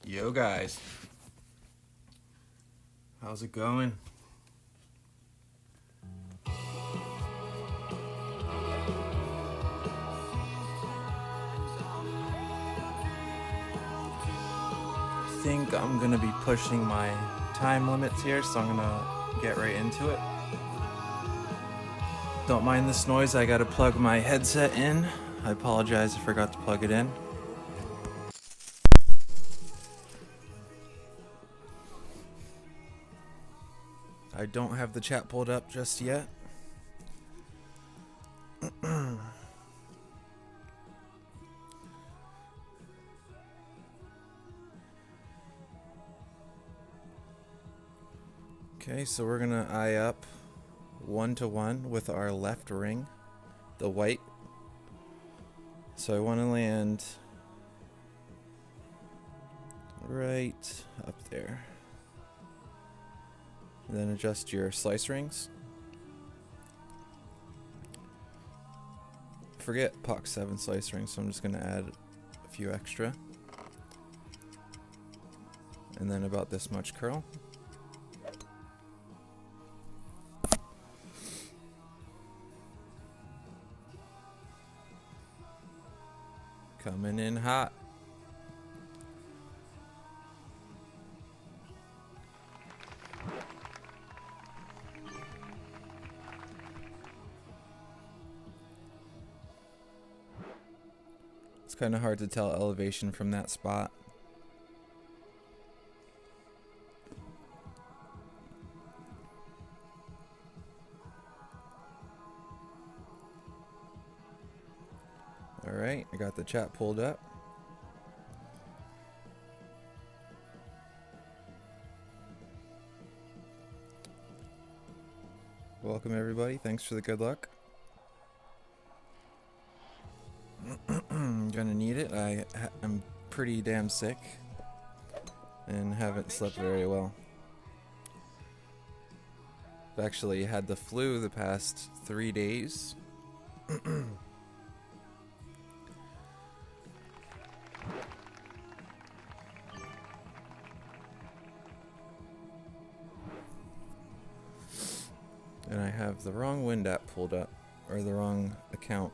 Yo guys, how's it going? I think I'm gonna be pushing my time limits here, so I'm gonna get right into it. Don't mind this noise, I gotta plug my headset in. I apologize, I forgot to plug it in. I don't have the chat pulled up just yet. Okay, so we're gonna eye up 1-to-1 with our left ring, the white. So I want to land right up there. And then adjust your slice rings. Forget POC 7 slice rings, so I'm just gonna add a few extra. And then about this much curl. Coming in hot. It's kind of hard to tell elevation from that spot. Alright, I got the chat pulled up. Welcome everybody, thanks for the good luck. I'm gonna need it. I'm pretty damn sick and haven't slept very well. I've actually had the flu the past 3 days. And I have the wrong wind app pulled up, or the wrong account.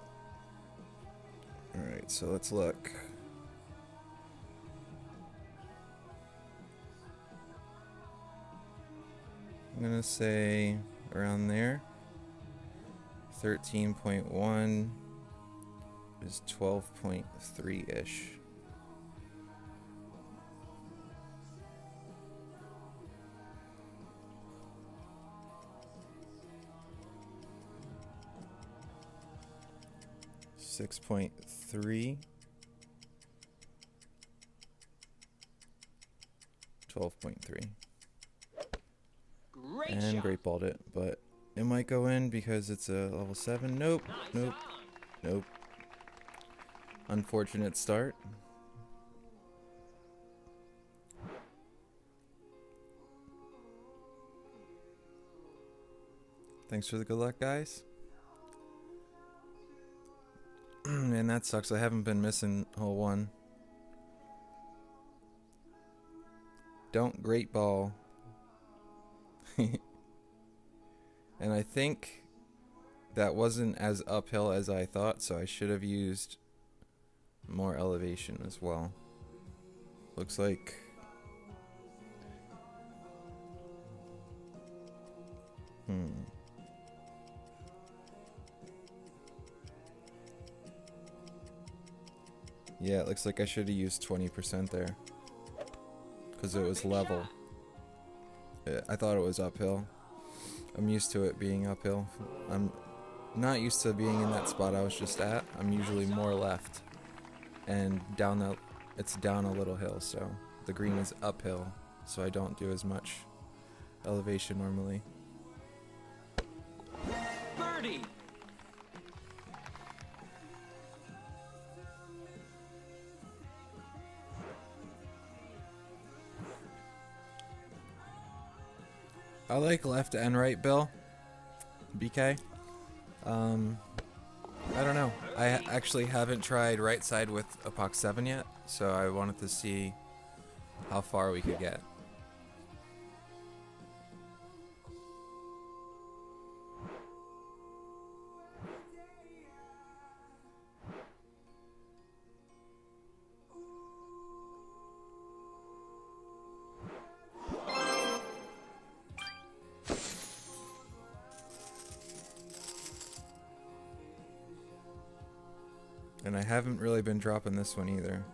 Alright, so let's look. I'm gonna say around there. 13.1 is 12.3-ish. Six 6.3, 12.3. And great balled it, but it might go in because it's a level 7. Nope, nope, nope. Unfortunate start. Thanks for the good luck, guys. Man, that sucks. I haven't been missing hole 1. Don't great ball. And I think that wasn't as uphill as I thought, so I should have used more elevation as well. Looks like yeah, it looks like I should have used 20% there because it was level. I thought it was uphill. I'm used to it being uphill. I'm not used to being in that spot I was just at. I'm usually more left and it's down a little hill, so the green is uphill, so I don't do as much elevation normally. Birdie. I like left and right, Bill. BK. I don't know. I actually haven't tried right side with a POC 7 yet, so I wanted to see how far we could get. And I haven't really been dropping this one either.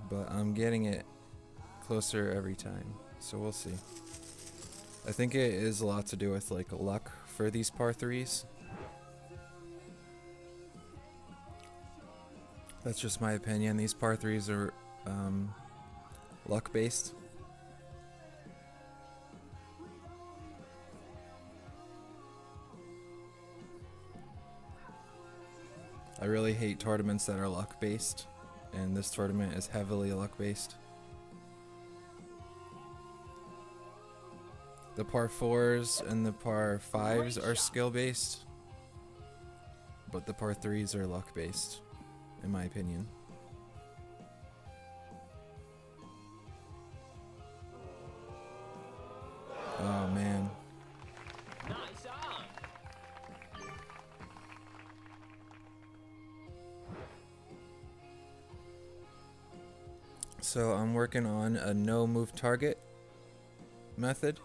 But I'm getting it closer every time, so we'll see. I think it is a lot to do with like luck for these par 3s. That's just my opinion. These par 3s are luck based. I really hate tournaments that are luck based, and this tournament is heavily luck based. The par 4s and the par 5s are skill based, but the par 3s are luck based, in my opinion. Oh man. So I'm working on a no move target method.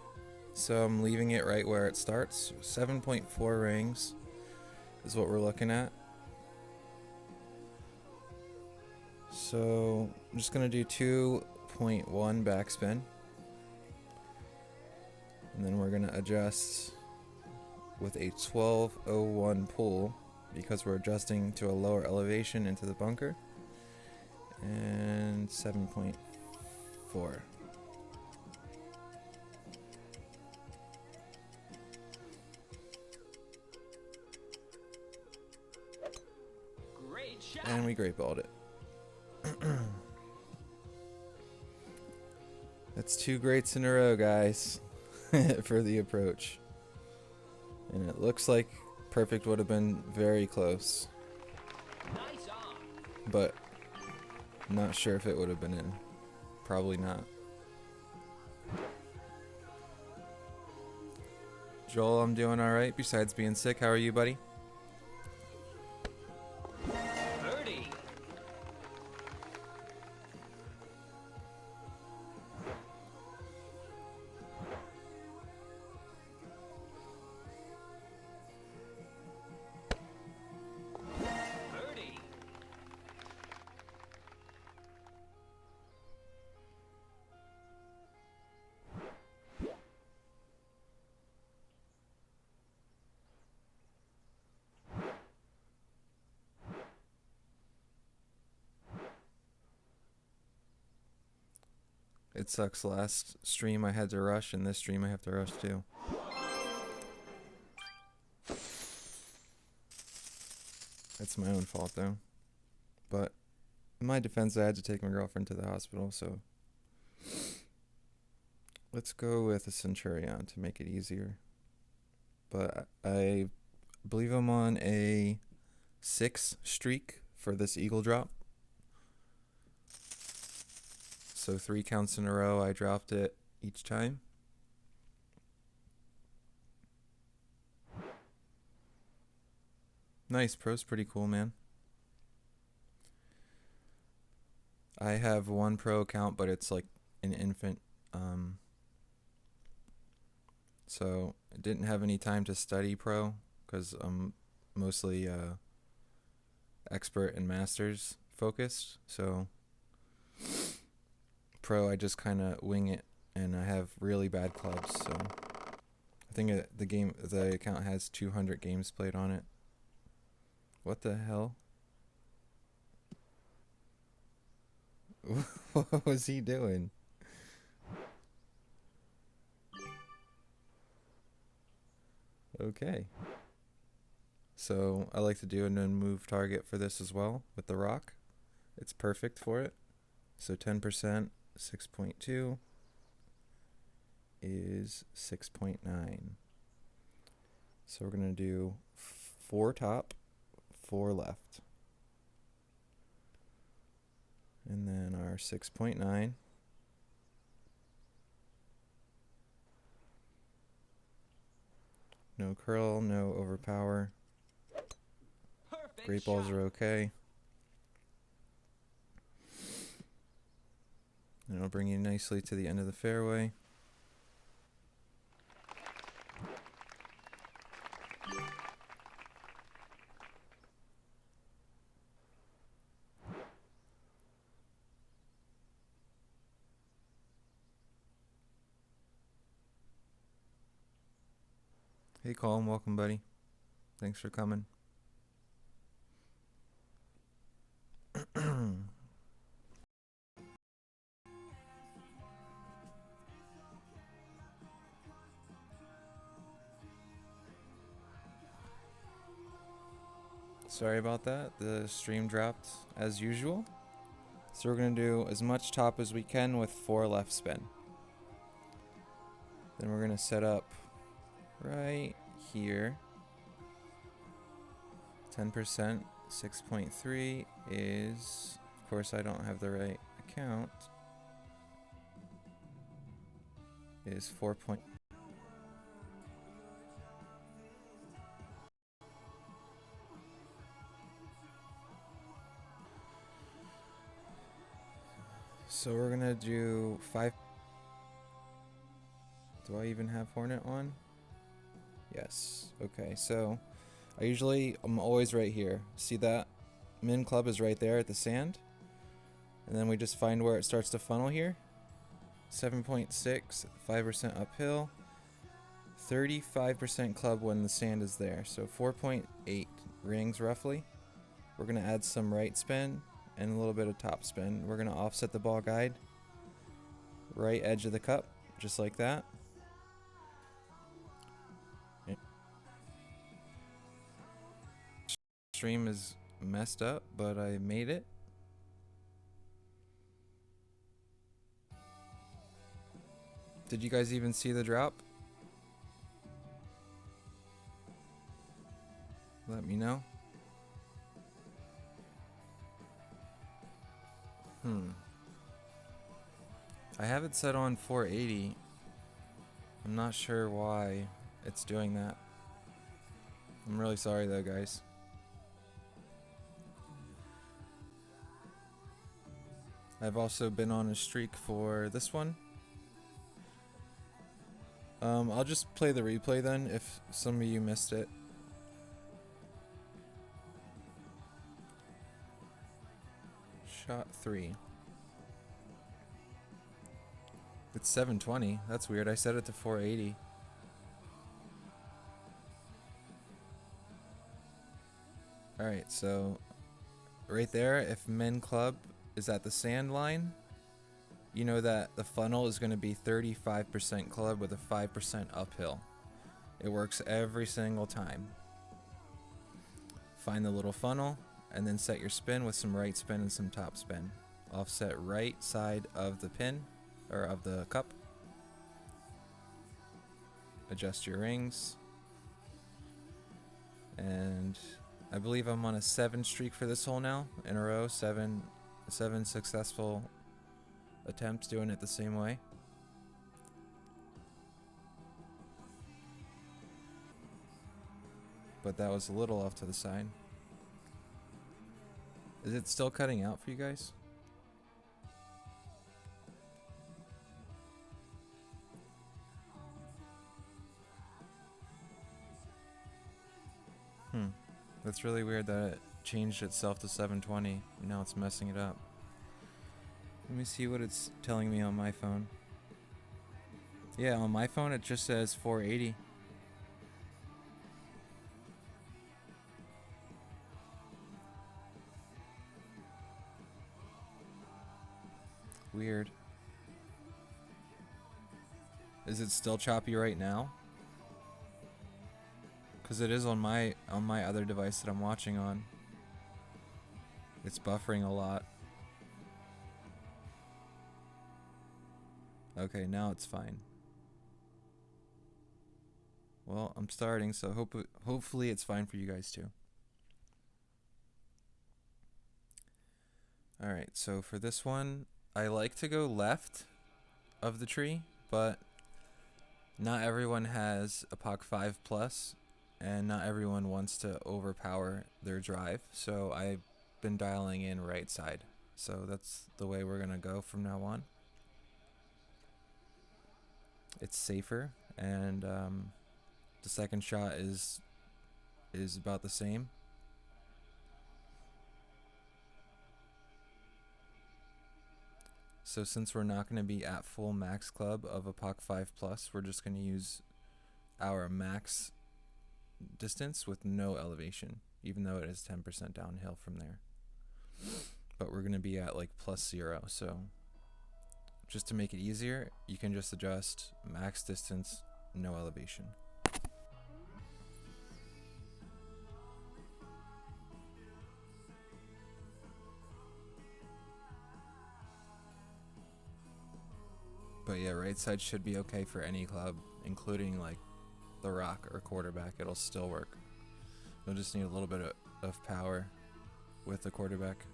So I'm leaving it right where it starts. 7.4 rings is what we're looking at. So I'm just gonna do 2.1 backspin. And then we're gonna adjust with a 12.01 pull because we're adjusting to a lower elevation into the bunker. And 7.4. Great shot. And we great balled it. That's 2 greats in a row, guys, for the approach. And it looks like perfect would have been very close. Nice on. But I'm not sure if it would have been in. Probably not. Joel, I'm doing alright besides being sick. How are you, buddy? Birdie. Birdie. It sucks. Last stream I had to rush, and this stream I have to rush too. It's my own fault though. But in my defense, I had to take my girlfriend to the hospital, so let's go with a Centurion to make it easier. But I believe I'm on a 6 streak for this eagle drop. So 3 counts in a row, I dropped it each time. Nice, pro's pretty cool, man. I have 1 pro account, but it's like an infant. So I didn't have any time to study pro because I'm mostly expert and masters focused. So pro, I just kind of wing it, and I have really bad clubs. So I think the account has 200 games played on it. What the hell? What was he doing? Okay. So I like to do a non-move target for this as well with the rock. It's perfect for it. So 10%, 6.2, is 6.9. So we're going to do 4 top, 4 left. And then our 6.9. No curl, no overpower. Perfect Great balls shot. are okay. And it'll bring you nicely to the end of the fairway. Hey Colin, welcome buddy. Thanks for coming. Sorry about that. The stream dropped as usual. So we're going to do as much top as we can with 4 left spin. Then we're going to set up right here. 10%, 6.3 is, of course I don't have the right account, is 4. So we're gonna do 5. Do I even have Hornet on? Yes. Okay, so I'm always right here. See that? Min club is right there at the sand. And then we just find where it starts to funnel here. 7.6, 5% uphill. 35% club when the sand is there. So 4.8 rings roughly. We're going to add some right spin and a little bit of top spin. We're going to offset the ball guide. Right edge of the cup, just like that. Stream is messed up, but I made it. Did you guys even see the drop? Let me know. I have it set on 480. I'm not sure why it's doing that. I'm really sorry though, guys. I've also been on a streak for this one. I'll just play the replay then if some of you missed it. Shot 3. It's 720. That's weird. I set it to 480. Alright, so right there, if min club is at the sand line, you know that the funnel is going to be 35% club with a 5% uphill. It works every single time. Find the little funnel and then set your spin with some right spin and some top spin. Offset right side of the pin or of the cup. Adjust your rings. And I believe I'm on a 7 streak for this hole now in a row. 7 successful attempts doing it the same way. But that was a little off to the side. Is it still cutting out for you guys? That's really weird that it changed itself to 720 and now it's messing it up. Let me see what it's telling me on my phone. Yeah, on my phone it just says 480. Weird. Is it still choppy right now? Because it is on my other device that I'm watching on. It's buffering a lot. Okay, now it's fine. Well, I'm starting, so hopefully it's fine for you guys too. Alright, so for this one, I like to go left of the tree, but not everyone has a POC 5 plus, and not everyone wants to overpower their drive, so I've been dialing in right side. So that's the way we're gonna go from now on. It's safer, and the second shot is about the same. So since we're not going to be at full max club of a POC 5 plus, we're just going to use our max distance with no elevation, even though it is 10% downhill from there. But we're going to be at like +0, so just to make it easier, you can just adjust max distance, no elevation. But yeah, right side should be okay for any club, including like the rock or quarterback. It'll still work. You'll just need a little bit of power with the quarterback.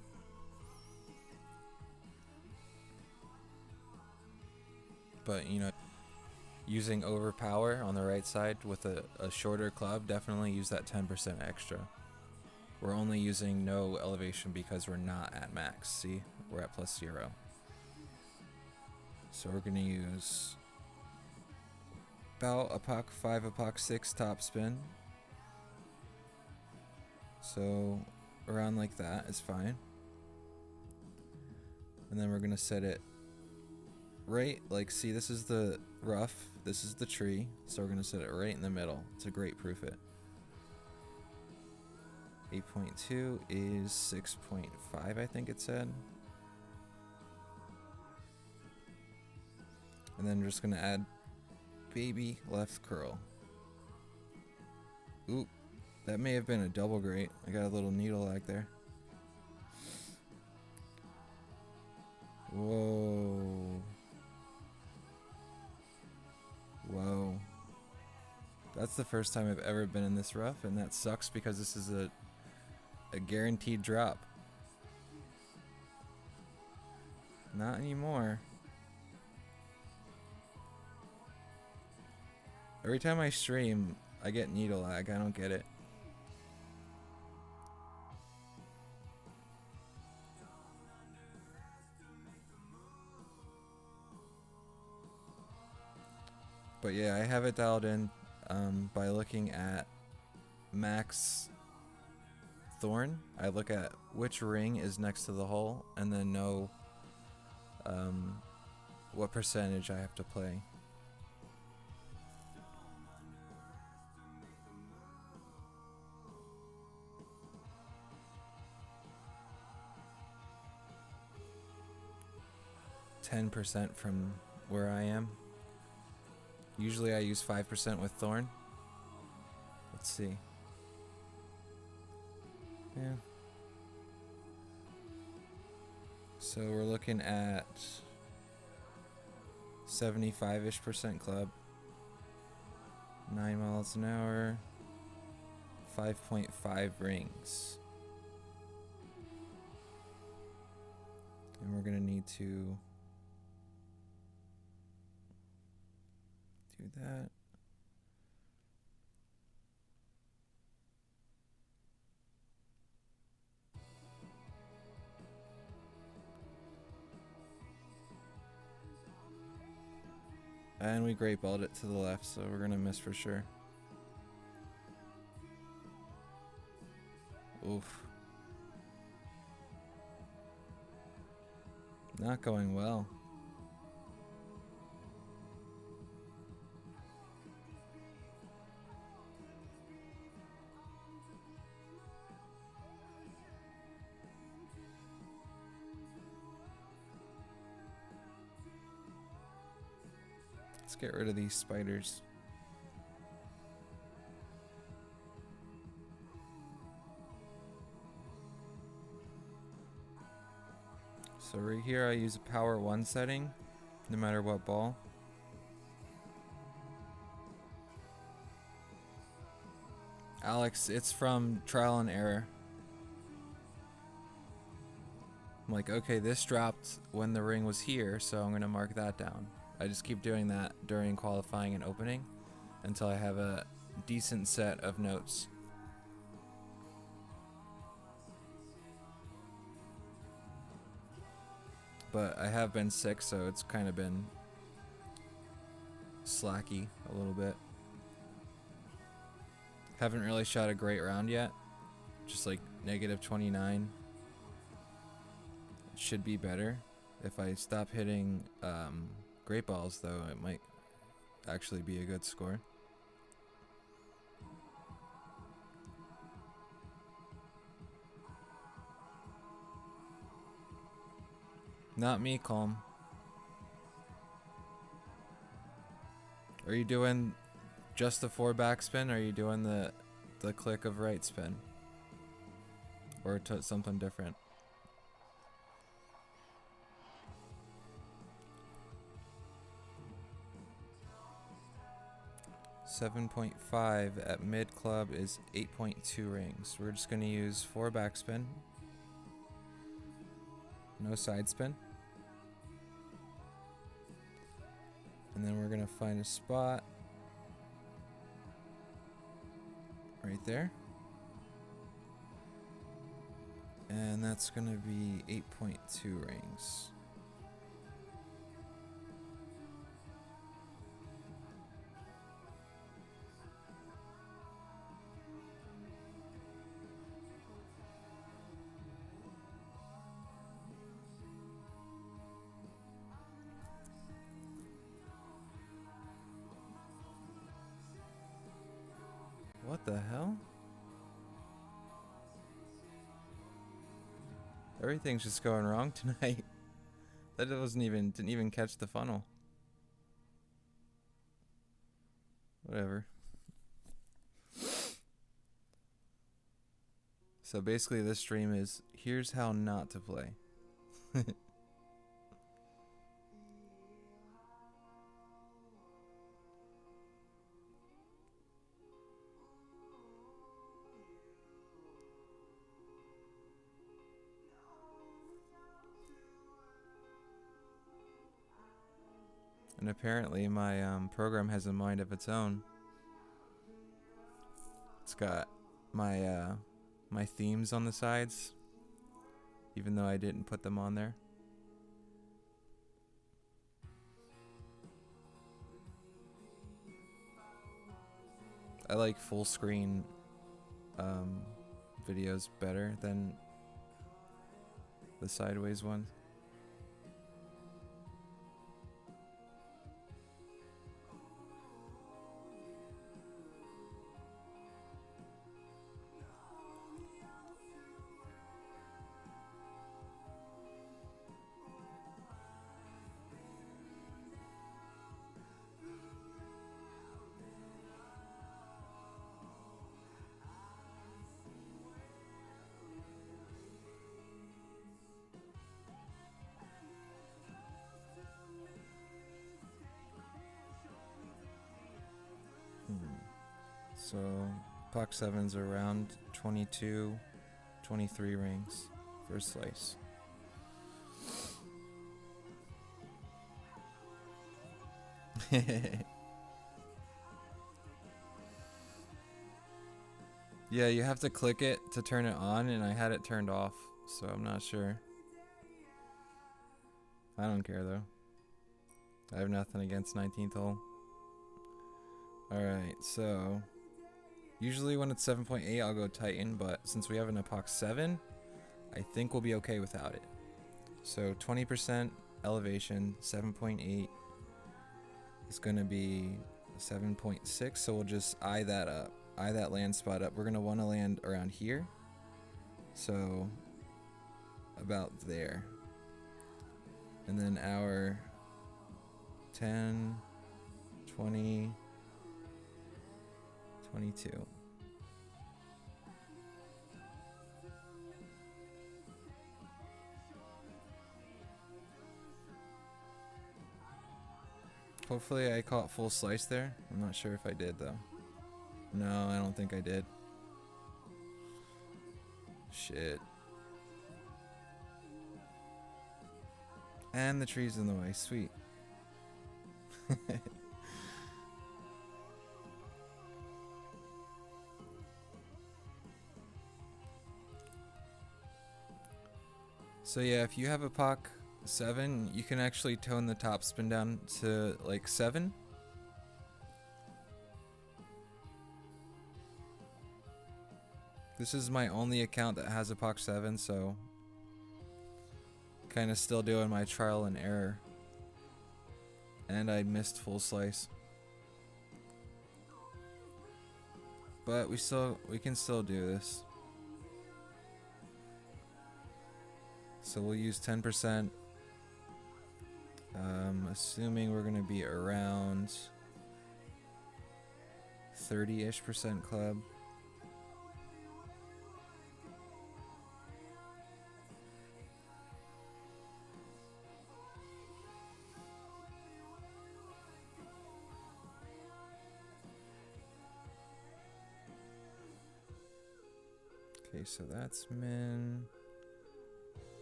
But you know, using overpower on the right side with a shorter club, definitely use that 10% extra. We're only using no elevation because we're not at max. See, we're at +0. So we're going to use about a POC 5, a POC 6 top spin. So around like that is fine. And then we're going to set it right, like, see, this is the rough, this is the tree. So we're going to set it right in the middle to great proof it. 8.2 is 6.5, I think it said. And then we're just going to add baby left curl. Oop, that may have been a double grate. I got a little needle lag there. Whoa. Whoa. That's the first time I've ever been in this rough, and that sucks because this is a guaranteed drop. Not anymore. Every time I stream, I get needle lag. I don't get it. But yeah, I have it dialed in by looking at max thorn. I look at which ring is next to the hole and then know what percentage I have to play. %, from where I am. Usually I use 5% with thorn. Let's see. Yeah. So we're looking at 75-ish% club. 9 miles an hour. 5.5 rings. And we're gonna need to do that. And we great balled it to the left, so we're gonna miss for sure. Oof. Not going well. Let's get rid of these spiders. So right here I use a power 1 setting, no matter what ball. Alex, it's from trial and error. I'm like, okay, this dropped when the ring was here, so I'm going to mark that down. I just keep doing that during qualifying and opening until I have a decent set of notes. But I have been sick, so it's kind of been slacky a little bit. Haven't really shot a great round yet. Just like negative 29. It should be better. If I stop hitting great balls, though, it might actually be a good score. Not me, Calm. Are you doing just the 4 backspin, or are you doing the click of right spin? Or something different? .5 at mid club is 8.2 rings. We're just gonna use 4 backspin. No side spin. And then we're gonna find a spot right there. And that's gonna be 8.2 rings. What the hell? Everything's just going wrong tonight. That didn't even catch the funnel. Whatever. So basically this stream is, here's how not to play. And apparently my program has a mind of its own. It's got my my themes on the sides, even though I didn't put them on there. I like full screen videos better than the sideways ones. So Puck 7's around 22, 23 rings for a slice. Yeah, you have to click it to turn it on, and I had it turned off, so I'm not sure. I don't care though. I have nothing against 19th hole. Alright, so usually when it's 7.8 I'll go Titan, but since we have an epoch 7, I think we'll be okay without it. So 20% elevation, 7.8 is going to be 7.6, so we'll just eye that up, eye that land spot up. We're going to want to land around here, so about there. And then our 10, 20, 22. Hopefully I caught full slice there. I'm not sure if I did though. No, I don't think I did. Shit. And the tree's in the way. Sweet. So yeah, if you have a POC 7, you can actually tone the top spin down to like 7. This is my only account that has a POC 7, so kind of still doing my trial and error. And I missed full slice. But we can still do this. So we'll use 10%. Assuming we're gonna be around 30-ish% club. Okay, so that's min.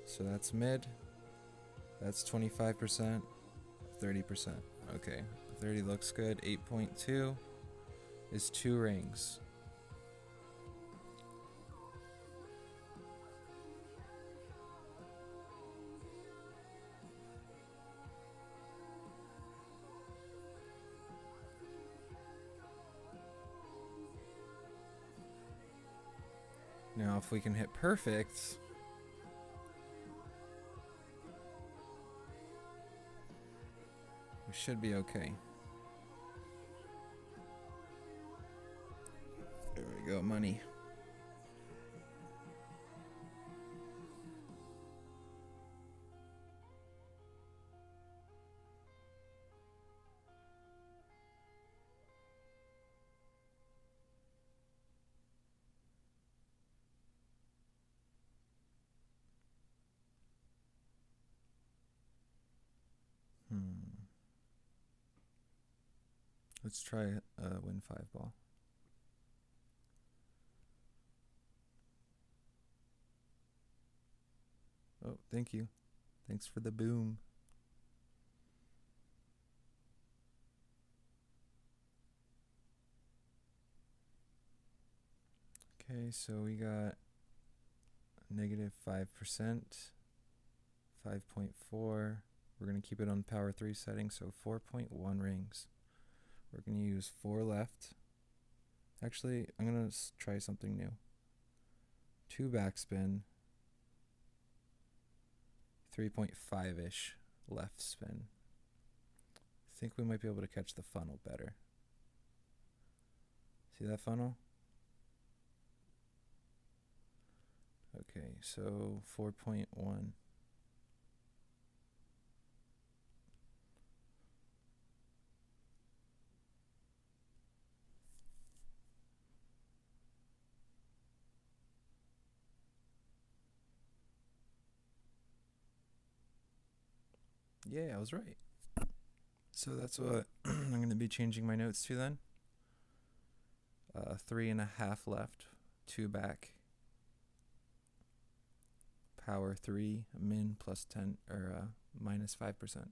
So that's mid. That's 25%. 30%. Okay. 30 looks good. 8.2 is 2 rings. Now, if we can hit perfect, we should be okay. There we go, money. Let's try win 5 ball. Oh, thank you. Thanks for the boom. Okay, so we got negative 5%, 5.4. We're going to keep it on power 3 setting, so 4.1 rings. We're going to use 4 left. Actually, I'm going to try something new. 2 backspin, 3.5-ish left spin. I think we might be able to catch the funnel better. See that funnel? Okay, so 4.1. Yeah, I was right. So that's what I'm going to be changing my notes to then. 3.5 left, 2 back. Power 3, min plus 10 or minus 5%.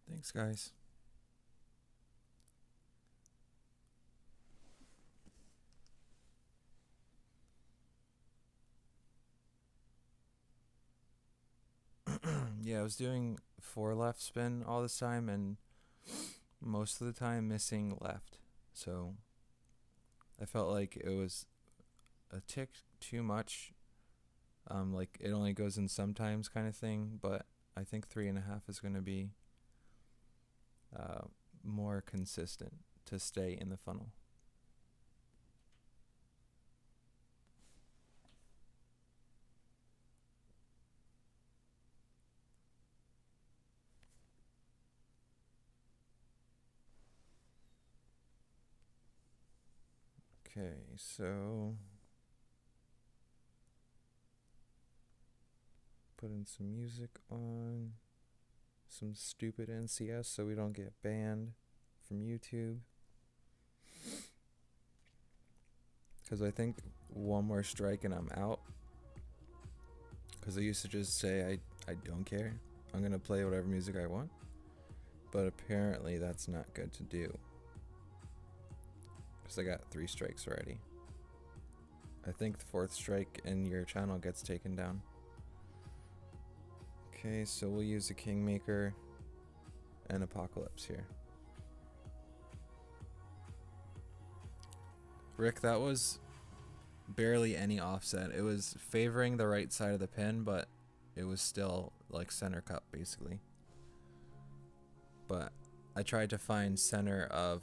Thanks, guys. Yeah, I was doing 4 left spin all this time and most of the time missing left. So I felt like it was a tick too much. Like it only goes in sometimes kind of thing, but I think 3.5 is going to be more consistent to stay in the funnel. Okay, so putting some music on, some stupid NCS so we don't get banned from YouTube. Because I think one more strike and I'm out. Because I used to just say I don't care. I'm going to play whatever music I want. But apparently that's not good to do. Because I got 3 strikes already. I think the 4th strike and your channel gets taken down. Okay, so we'll use a Kingmaker and Apocalypse here. Rick, that was barely any offset. It was favoring the right side of the pin, but it was still like center cup basically. But I tried to find center of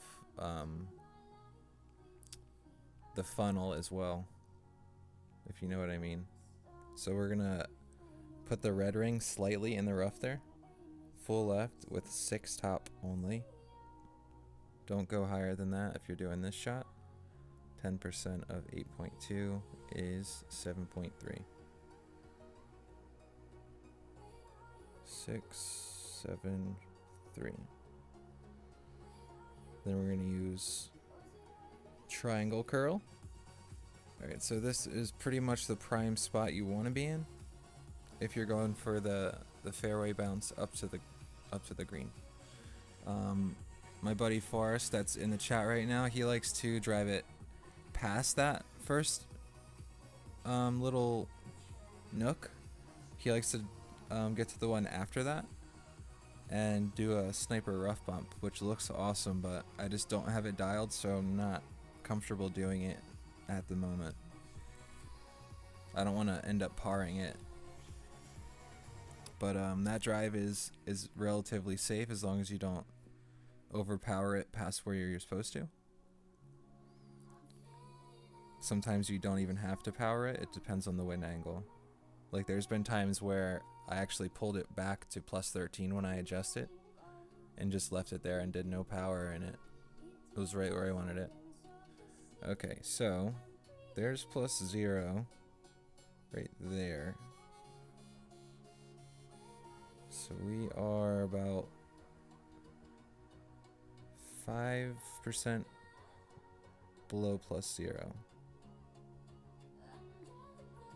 the funnel as well, if you know what I mean. So we're gonna put the red ring slightly in the rough there, full left with 6 top only. Don't go higher than that if you're doing this shot. 10% of 8.2 is 7.3. 6, 7, 3. Then we're gonna use triangle curl. Alright, so this is pretty much the prime spot you want to be in if you're going for the fairway bounce up to the green. My buddy Forrest that's in the chat right now, he likes to drive it past that first little nook. He likes to get to the one after that and do a sniper rough bump, which looks awesome, but I just don't have it dialed, so I'm not comfortable doing it at the moment. I don't want to end up parring it, but that drive is relatively safe as long as you don't overpower it past where you're supposed to. Sometimes you don't even have to power it. It depends on the wind angle. Like there's been times where I actually pulled it back to +13 when I adjust it and just left it there and did no power in it. It was right where I wanted it. Okay, so there's +0 right there. So we are about 5% below +0.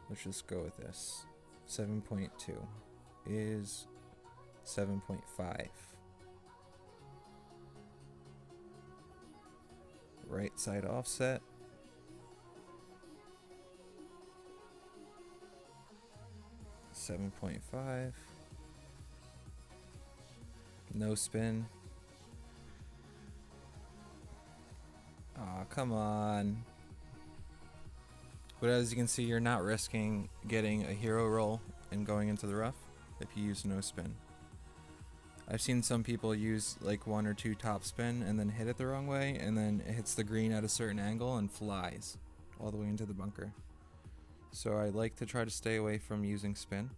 Let's just go with this. 7.2 is 7.5. Right side offset. .5. No spin. Aw, come on. But as you can see, you're not risking getting a hero roll and going into the rough if you use no spin. I've seen some people use like 1 or 2 top spin and then hit it the wrong way, and then it hits the green at a certain angle and flies all the way into the bunker. So I like to try to stay away from using spin.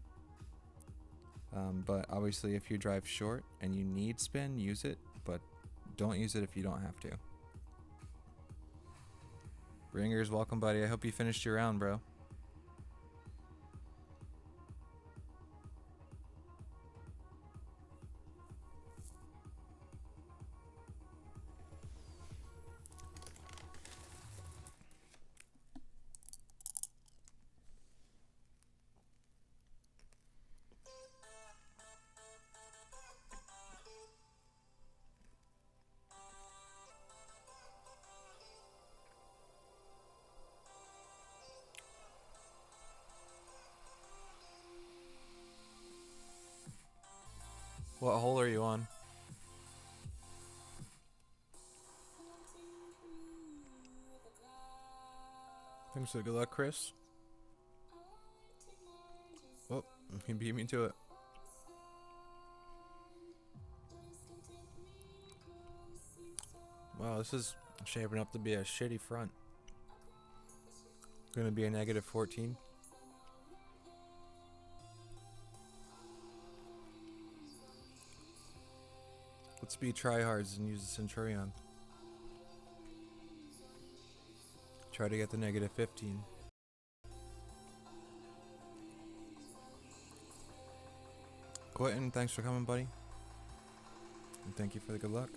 But obviously if you drive short and you need spin, use it, but don't use it if you don't have to. Ringers, welcome buddy. I hope you finished your round, bro. What hole are you on? Thanks for the good luck, Chris. Oh, he beat me to it. Wow, this is shaping up to be a shitty front. Gonna be a -14. Let's be tryhards and use the Centurion. Try to get the -15. Quentin, thanks for coming, buddy. And thank you for the good luck.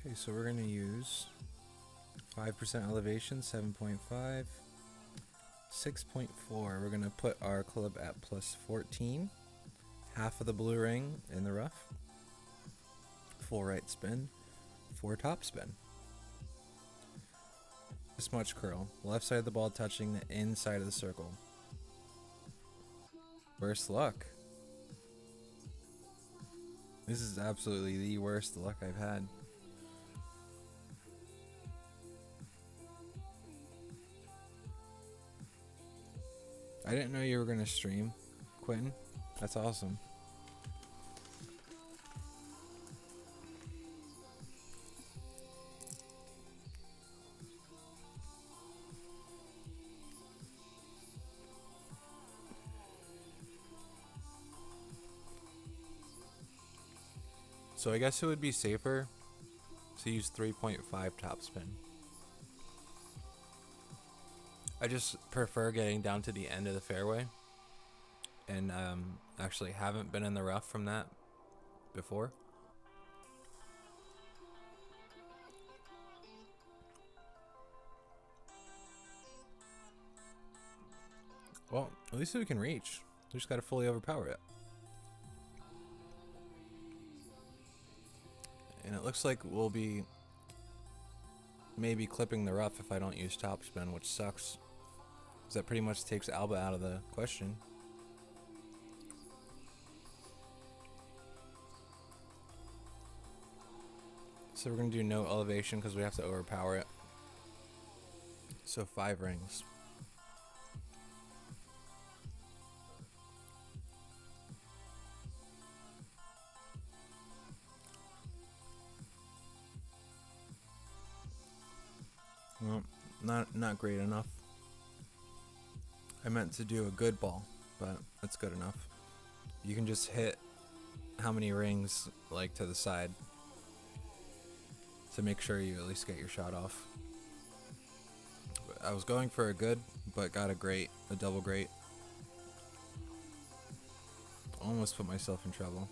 Okay, so we're gonna use 5% elevation, 7.5, 6.4. We're gonna put our club at plus 14, half of the blue ring in the rough, full right spin, 4 top spin. This much curl, left side of the ball touching the inside of the circle. Worst luck. This is absolutely the worst luck I've had. I didn't know you were gonna stream, Quentin. That's awesome. So I guess it would be safer to use 3.5 topspin. I just prefer getting down to the end of the fairway, and actually haven't been in the rough from that before. Well, at least we can reach. We just gotta fully overpower it. And it looks like we'll be maybe clipping the rough if I don't use topspin, which sucks, because that pretty much takes Alba out of the question. So we're gonna do no elevation because we have to overpower it. So 5 rings. Well, not great enough. I meant to do a good ball, but that's good enough. You can just hit how many rings like to the side to make sure you at least get your shot off. I was going for a good, but got a double great. Almost put myself in trouble.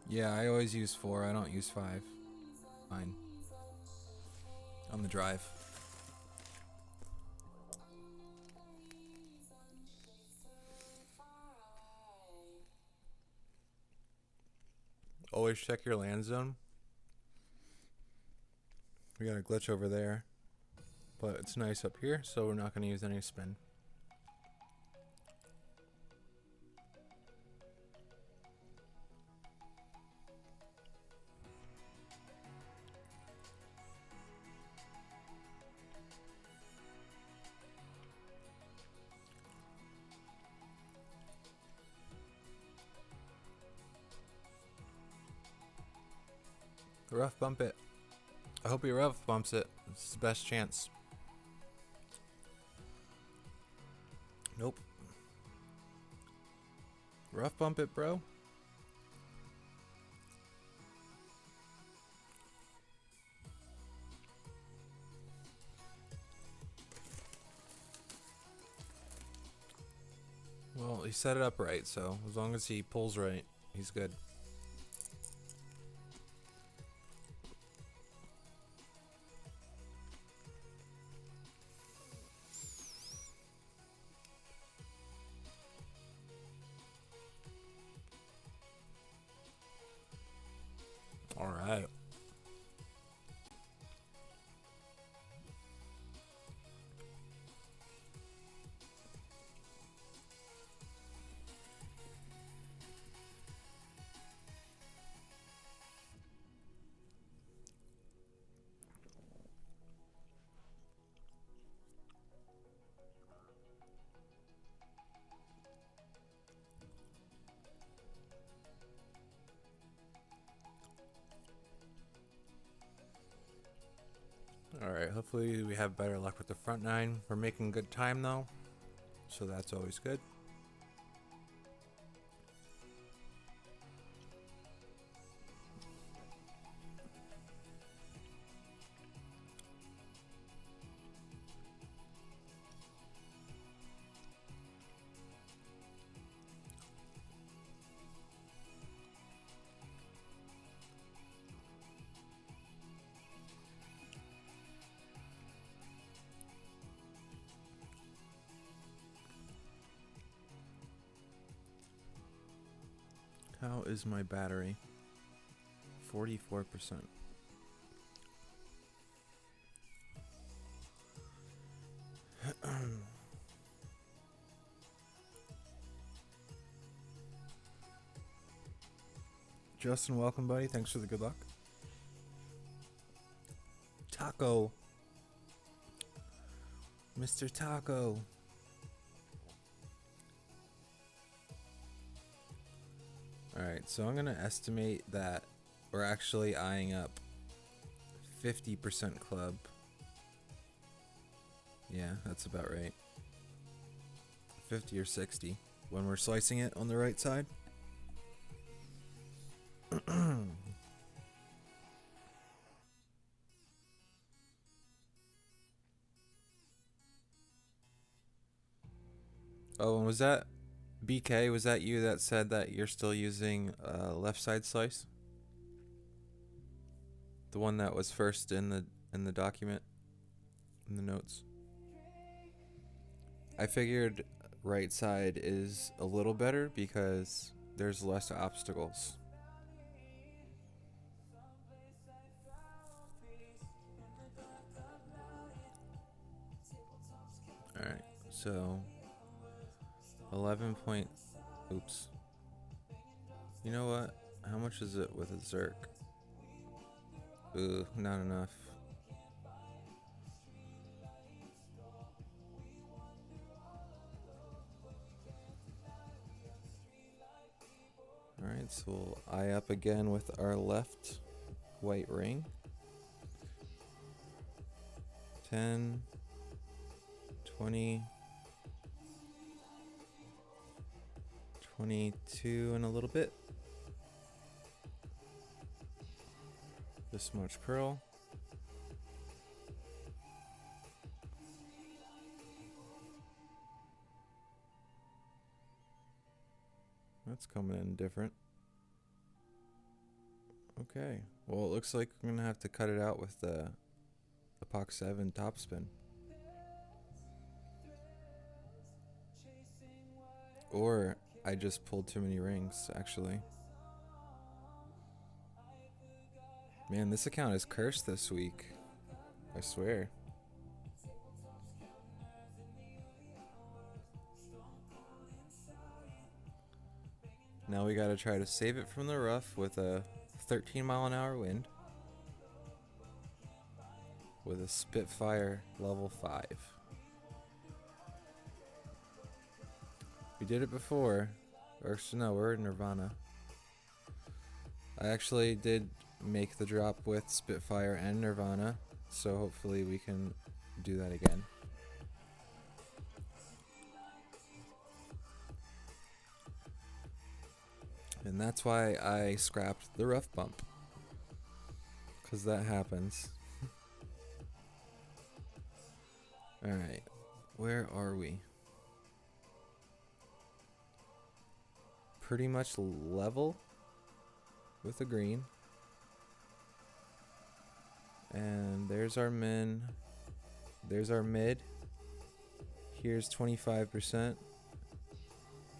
Yeah, I always use 4, I don't use 5. Fine. On the drive. Always check your land zone. We got a glitch over there, but it's nice up here, so we're not going to use any spin. Rough bump it. I hope he rough bumps it. It's the best chance. Nope. Rough bump it, bro. Well, he set it up right, so as long as he pulls right, he's good. All right. Alright, hopefully we have better luck with the front 9. We're making good time though, so that's always good. How is my battery? 44%. Justin, welcome, buddy. Thanks for the good luck. Taco. Mr. Taco. Alright, so I'm going to estimate that we're actually eyeing up 50% club. Yeah, that's about right. 50 or 60 when we're slicing it on the right side. Oh, and was that BK? Was that you that said that you're still using left side slice? The one that was first in the document, in the notes. I figured right side is a little better because there's less obstacles. Alright, so 11 point, oops. You know what? How much is it with a Zerk? Ooh, not enough. Alright, so we'll eye up again with our left white ring. 10, 20, 22 and a little bit. This much pearl. That's coming in different. Okay, well it looks like I'm gonna have to cut it out with the Epoch 7 topspin. Or I just pulled too many rings, actually. Man, this account is cursed this week. I swear. Now we gotta try to save it from the rough with a 13-mile-an-hour wind. With a Spitfire level 5. We did it before. Or no, we're in Nirvana. I actually did make the drop with Spitfire and Nirvana, so hopefully we can do that again. And that's why I scrapped the rough bump. Because that happens. Alright, where are we? Pretty much level with the green. And there's our min. There's our mid. Here's 25%.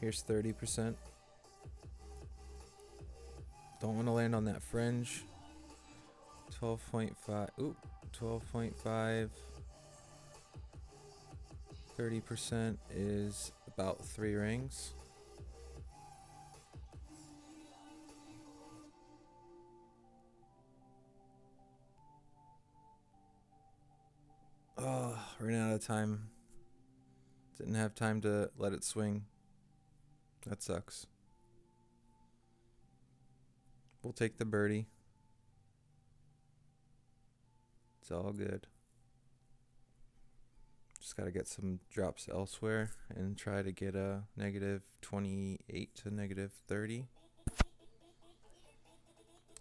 Here's 30%. Don't want to land on that fringe. 12.5. Oop. 12.5. 30% is about 3 rings. Oh, ran out of time. Didn't have time to let it swing. That sucks. We'll take the birdie. It's all good. Just gotta get some drops elsewhere and try to get a negative 28 to negative 30.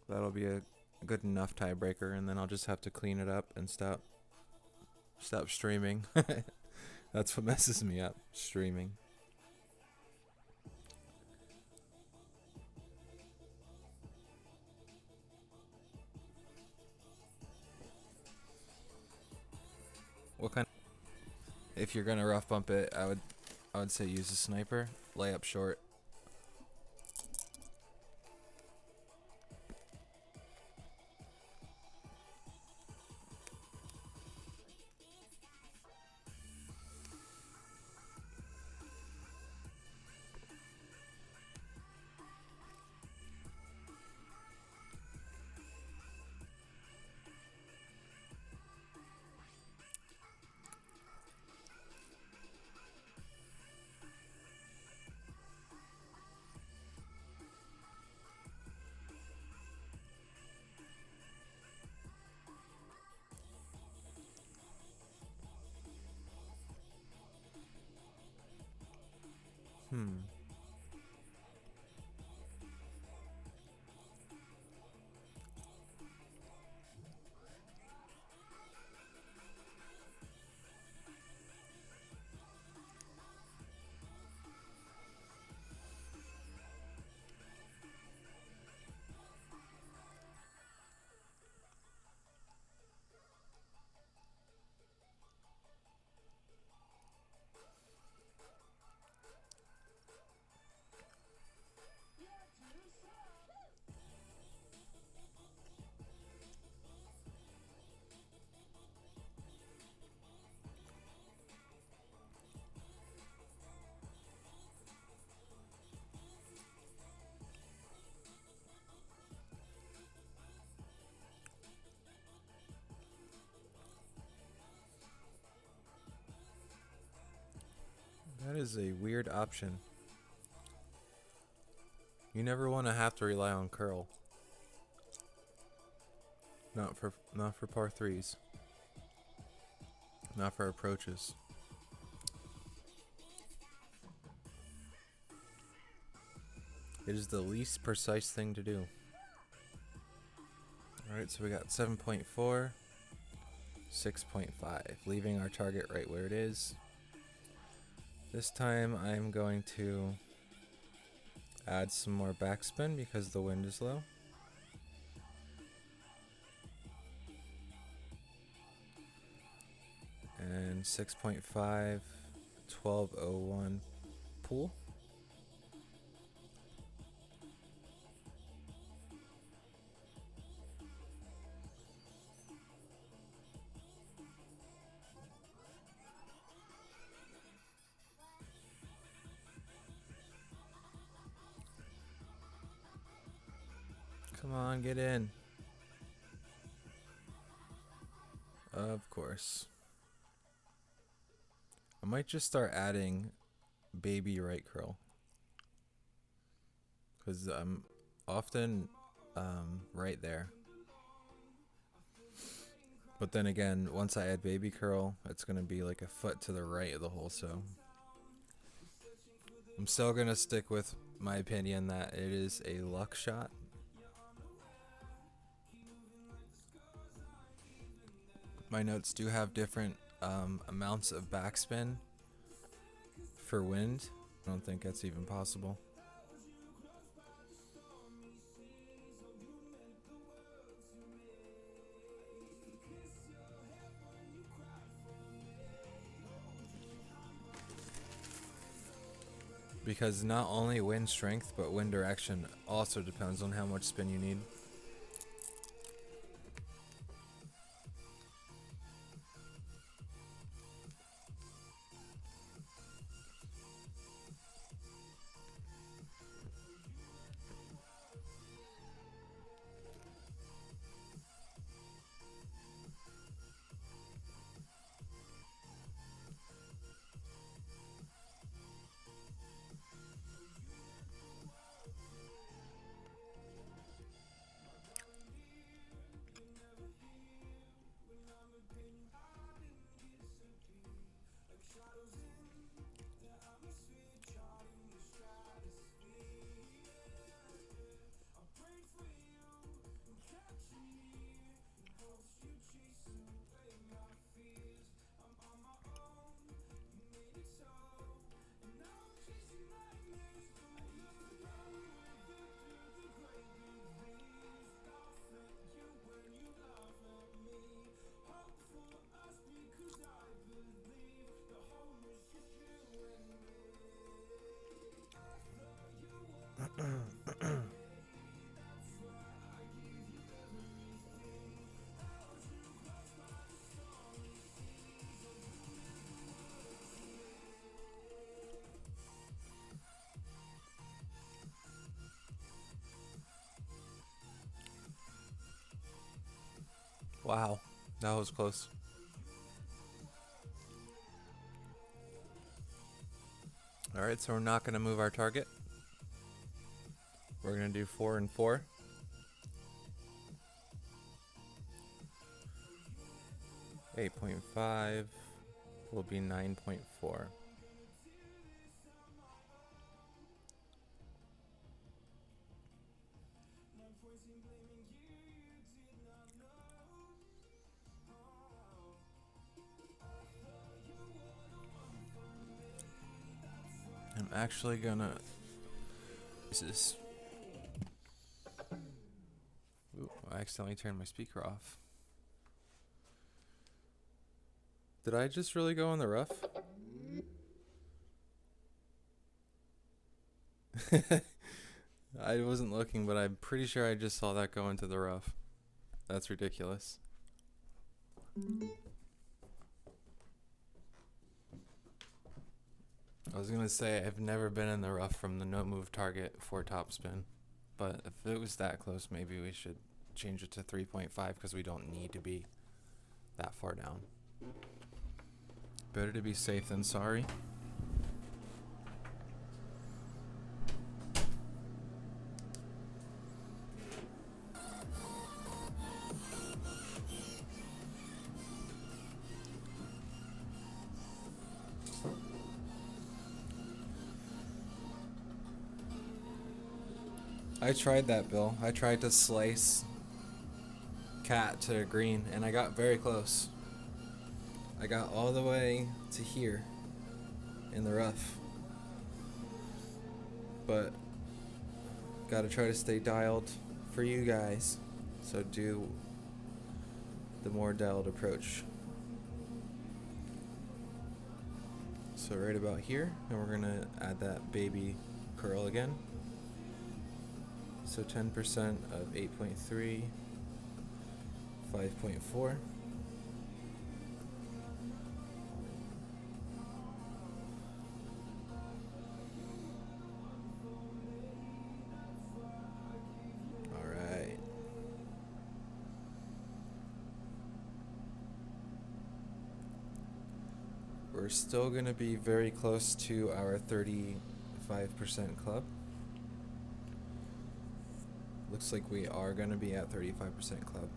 That'll be a good enough tiebreaker, and then I'll just have to clean it up and stop streaming. That's what messes me up, streaming. What kind? If you're gonna rough bump it, I would say use a sniper, lay up short. That is a weird option. You never want to have to rely on curl. Not for par threes. Not for approaches. It is the least precise thing to do. Alright, so we got 7.4, 6.5, leaving our target right where it is. This time I'm going to add some more backspin because the wind is low. And 6.5, 1201 pool. Come on, get in. Of course. I might just start adding baby right curl. Because I'm often right there. But then again, once I add baby curl, it's going to be like a foot to the right of the hole, so I'm still going to stick with my opinion that it is a luck shot. My notes do have different amounts of backspin for wind. I don't think that's even possible. Because not only wind strength, but wind direction also depends on how much spin you need. Wow, that was close. Alright, so we're not going to move our target. We're going to do 4 and 4. .5 will be 9.4. I'm actually gonna. Is this? Ooh, I accidentally turned my speaker off. Did I just really go in the rough? I wasn't looking, but I'm pretty sure I just saw that go into the rough. That's ridiculous. I was gonna say I've never been in the rough from the no move target for topspin, but if it was that close, maybe we should change it to 3.5 because we don't need to be that far down. Better to be safe than sorry. I tried that, Bill. I tried to slice cat to green, and I got very close. I got all the way to here in the rough. But gotta try to stay dialed for you guys. So do the more dialed approach. So right about here, and we're gonna add that baby curl again. So 10% of 8.3, 5.4. All right. We're still going to be very close to our 35% club. Looks like we are going to be at 35% club.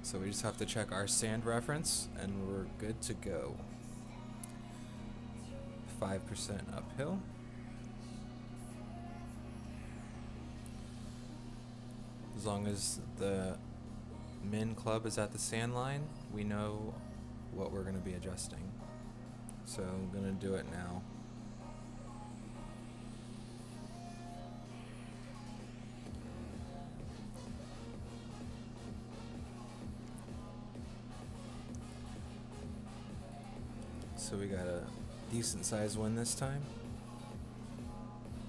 So we just have to check our sand reference and we're good to go. 5% uphill. As long as the min club is at the sand line, we know what we're going to be adjusting. So I'm going to do it now. So we got a decent sized one this time.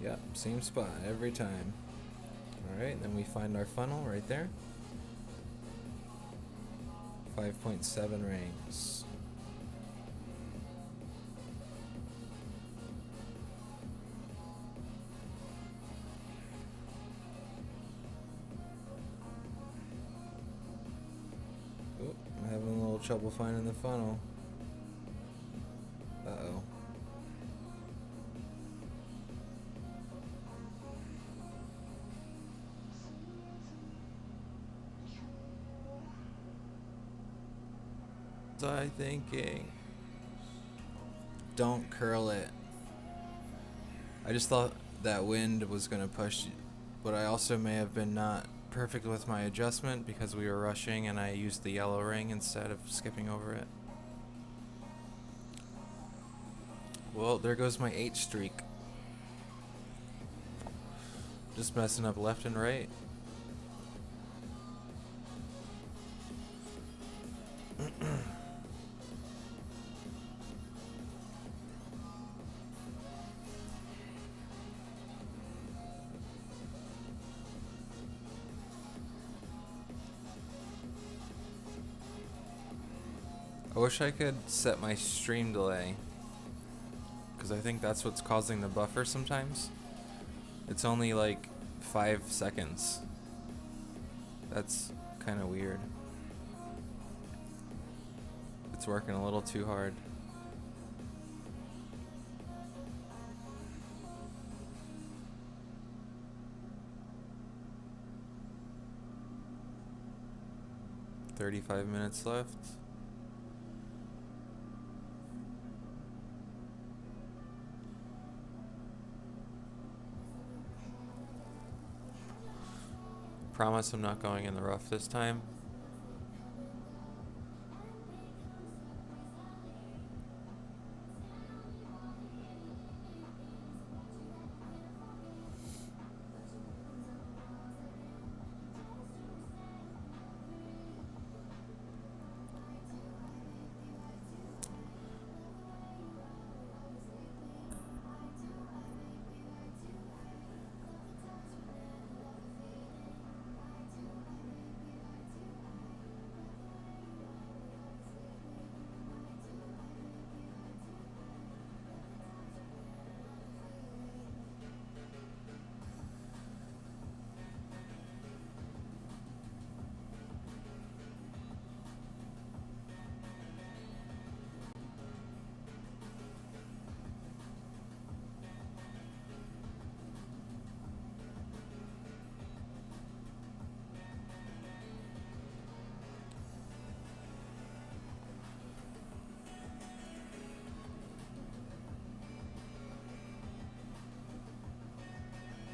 Yep, same spot every time. Alright, then we find our funnel right there. 5.7 rings. Oh, I'm having a little trouble finding the funnel. Uh-oh. What was I thinking? Don't curl it. I just thought that wind was gonna push, but I also may have been not perfect with my adjustment because we were rushing and I used the yellow ring instead of skipping over it. Well, there goes my 8 streak. Just messing up left and right. I wish I could set my stream delay, because I think that's what's causing the buffer sometimes. It's only like 5 seconds. That's kind of weird. It's working a little too hard. 35 minutes left. Promise I'm not going in the rough this time.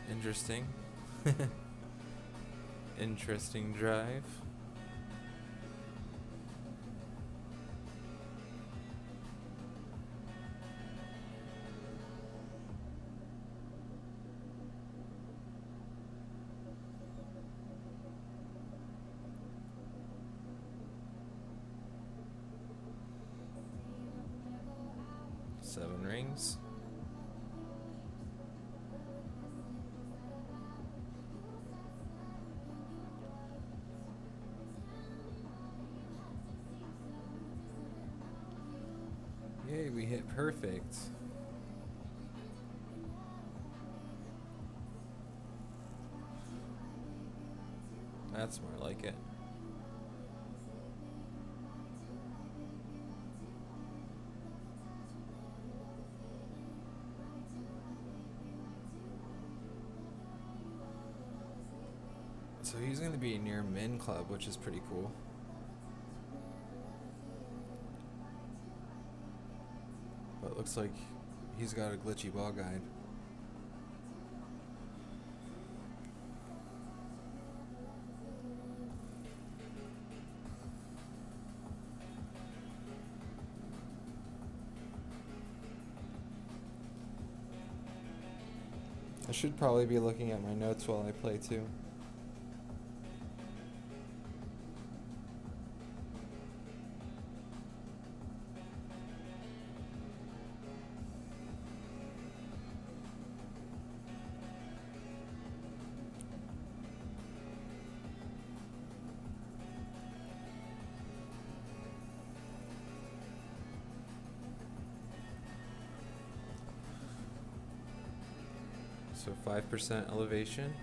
Interesting. Interesting drive. Seven rings. Yay, we hit perfect. That's more like it. So he's going to be near Min Club, which is pretty cool. But it looks like he's got a glitchy ball guide. I should probably be looking at my notes while I play too. So 5% elevation.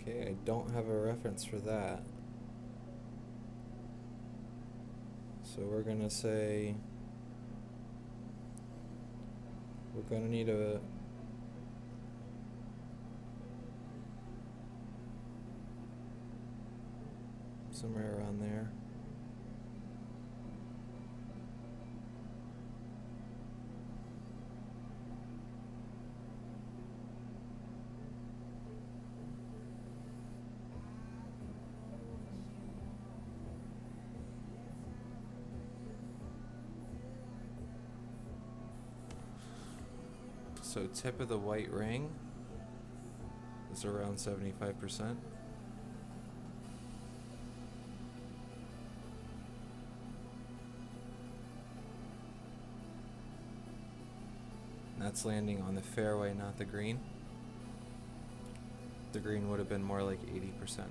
Okay, I don't have a reference for that. So we're gonna say we're gonna need a somewhere around there. So tip of the white ring is around 75%. That's landing on the fairway, not the green. The green would have been more like 80%.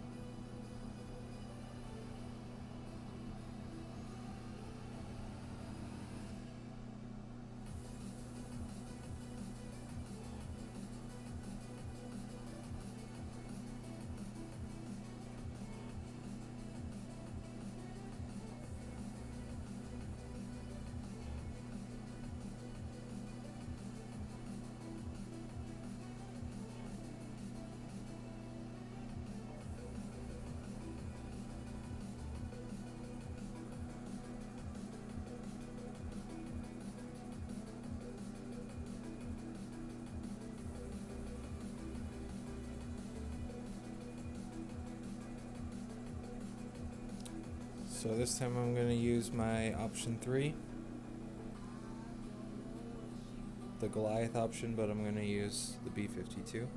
So this time I'm going to use my option 3. The Goliath option, but I'm going to use the B52.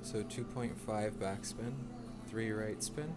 So 2.5 backspin, 3 right spin.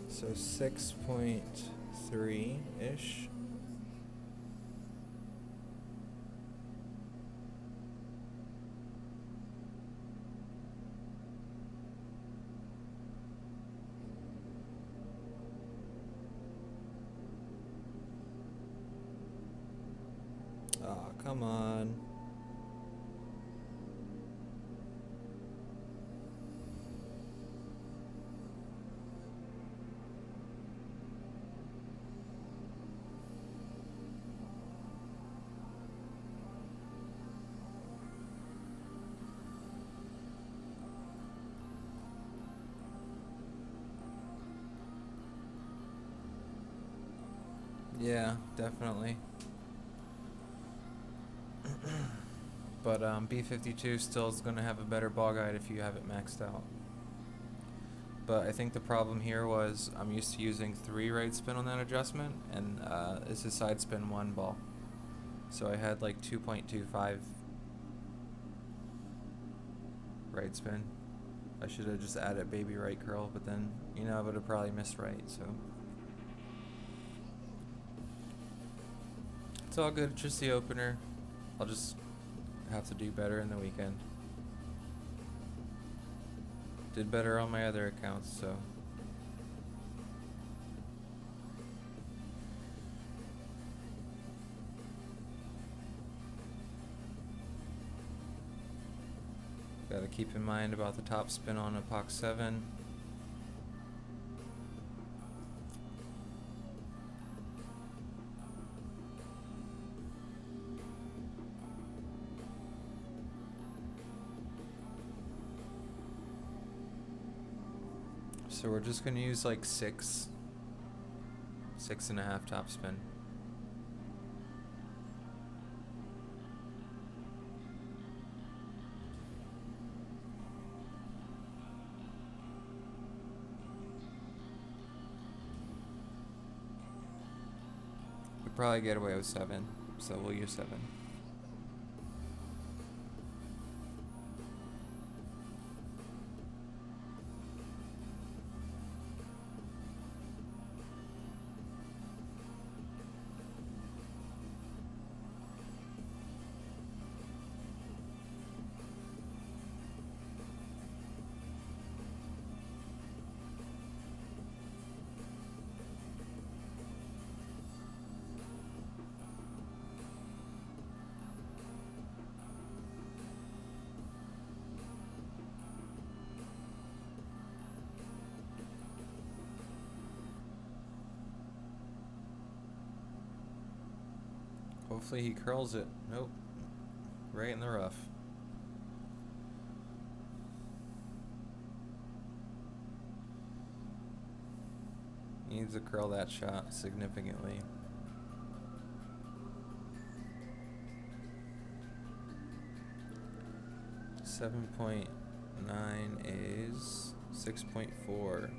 So 6.3-ish. Oh, come on. Yeah, definitely. But B52 still is going to have a better ball guide if you have it maxed out. But I think the problem here was I'm used to using 3 right spin on that adjustment, and it's a side spin 1 ball. So I had like 2.25 right spin. I should have just added baby right curl, but then, you know, I would have probably missed right, so. It's all good, just the opener. I'll just have to do better in the weekend. Did better on my other accounts, so. Gotta keep in mind about the top spin on a POC 7. So we're just gonna use like 6.5 top spin. We'd probably get away with 7, so we'll use 7. Hopefully he curls it. Nope. Right in the rough. He needs to curl that shot significantly. .9 is 6.4.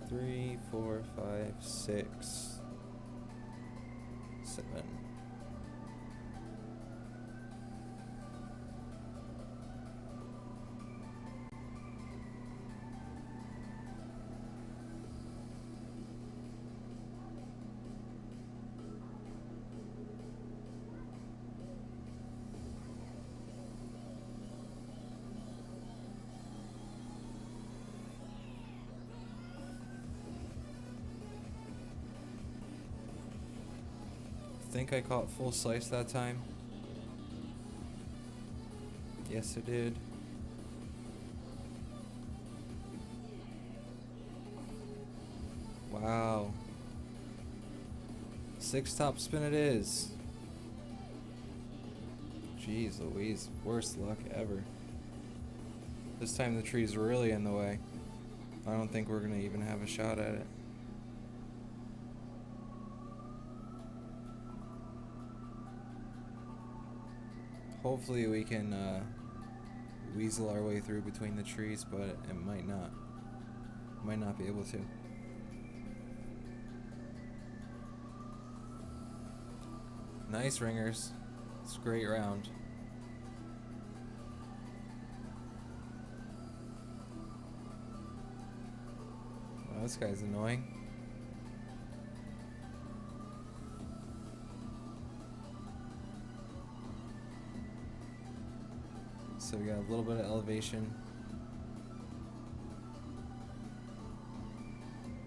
3, 4, 5, 6. 7. think I caught full slice that time. Yes, I did. Wow. 6 top spin it is. Jeez Louise, worst luck ever. This time the tree's really in the way. I don't think we're gonna even have a shot at it. Hopefully we can weasel our way through between the trees, but it might not. Might not be able to. Nice ringers. It's a great round. Wow, this guy's annoying. So we got a little bit of elevation.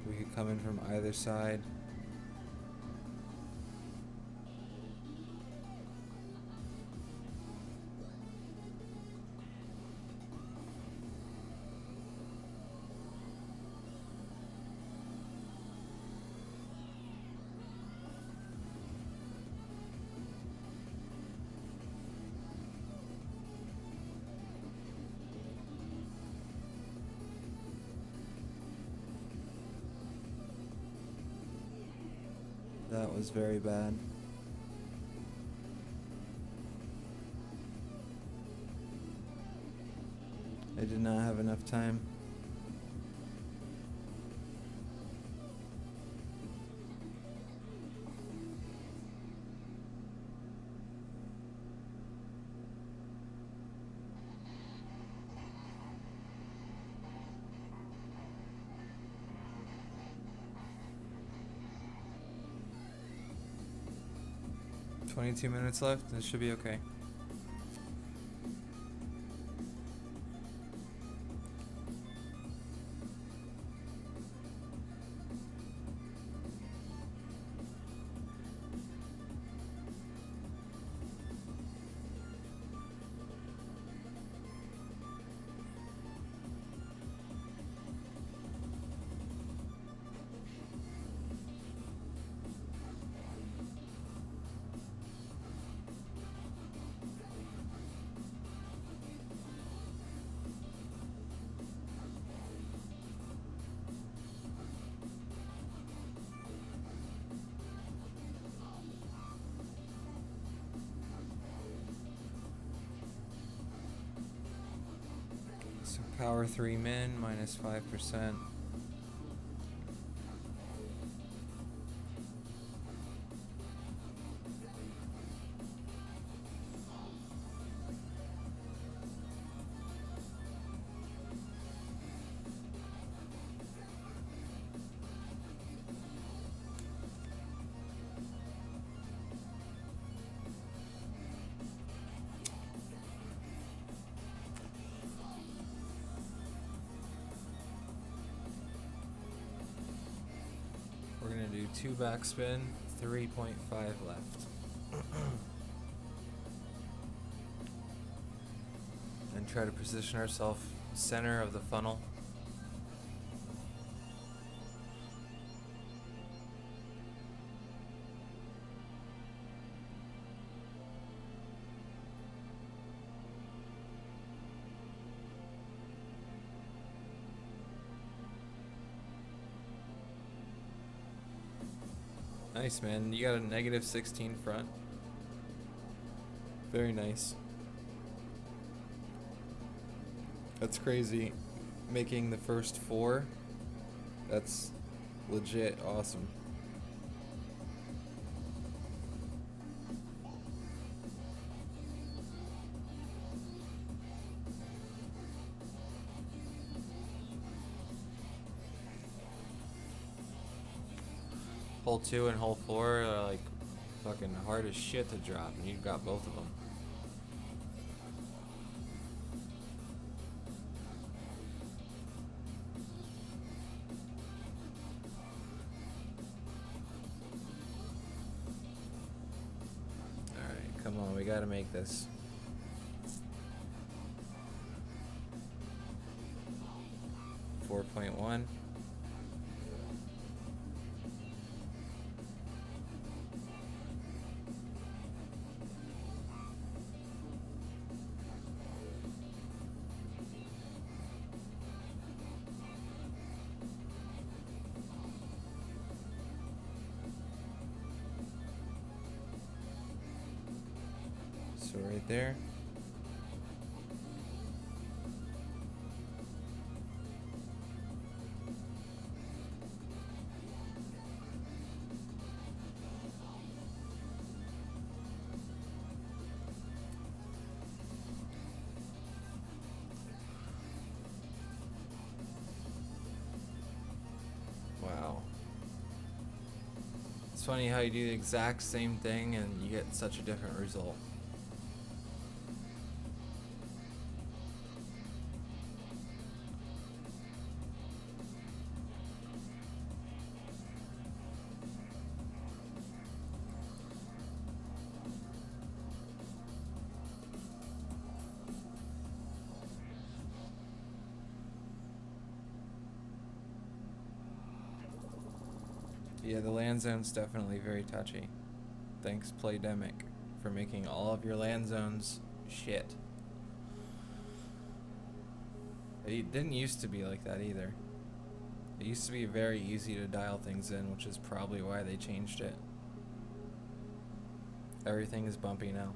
We could come in from either side. That was very bad. I did not have enough time. $22 minutes left. This should be okay. So power 3 min minus 5%. We're gonna do 2 backspin, 3.5 left. And try to position ourselves center of the funnel. Nice, man. You got a negative 16 front. Very nice. That's crazy. Making the first 4. That's legit awesome. Hole 2 and hole 4 are like fucking hard as shit to drop, and you've got both of them. Come on, we gotta make this. .1. So right there. Wow. It's funny how you do the exact same thing and you get such a different result. Yeah, the land zone's definitely very touchy. Thanks, Playdemic, for making all of your land zones shit. It didn't used to be like that either. It used to be very easy to dial things in, which is probably why they changed it. Everything is bumpy now.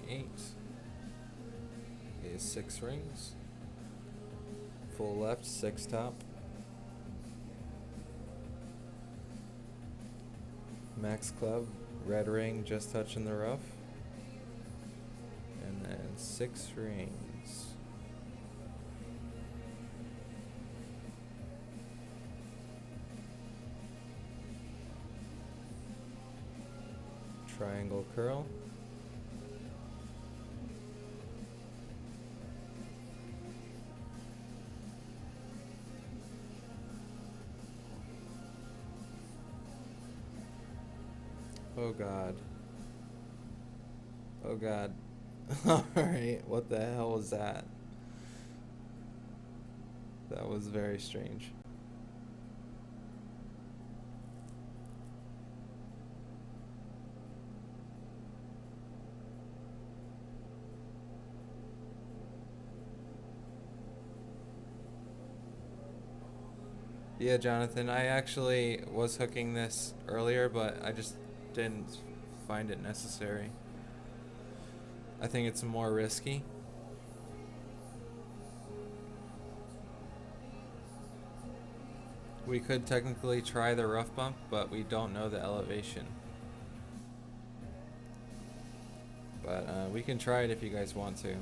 .8 is 6 rings. Full left, 6 top. Max club, red ring just touching the rough. And then 6 rings. Triangle curl. Oh god. Oh god. Alright, what the hell was that? That was very strange. Yeah, Jonathan, I actually was hooking this earlier, but I just didn't find it necessary. I think it's more risky. We could technically try the rough bump, but we don't know the elevation. But we can try it if you guys want to.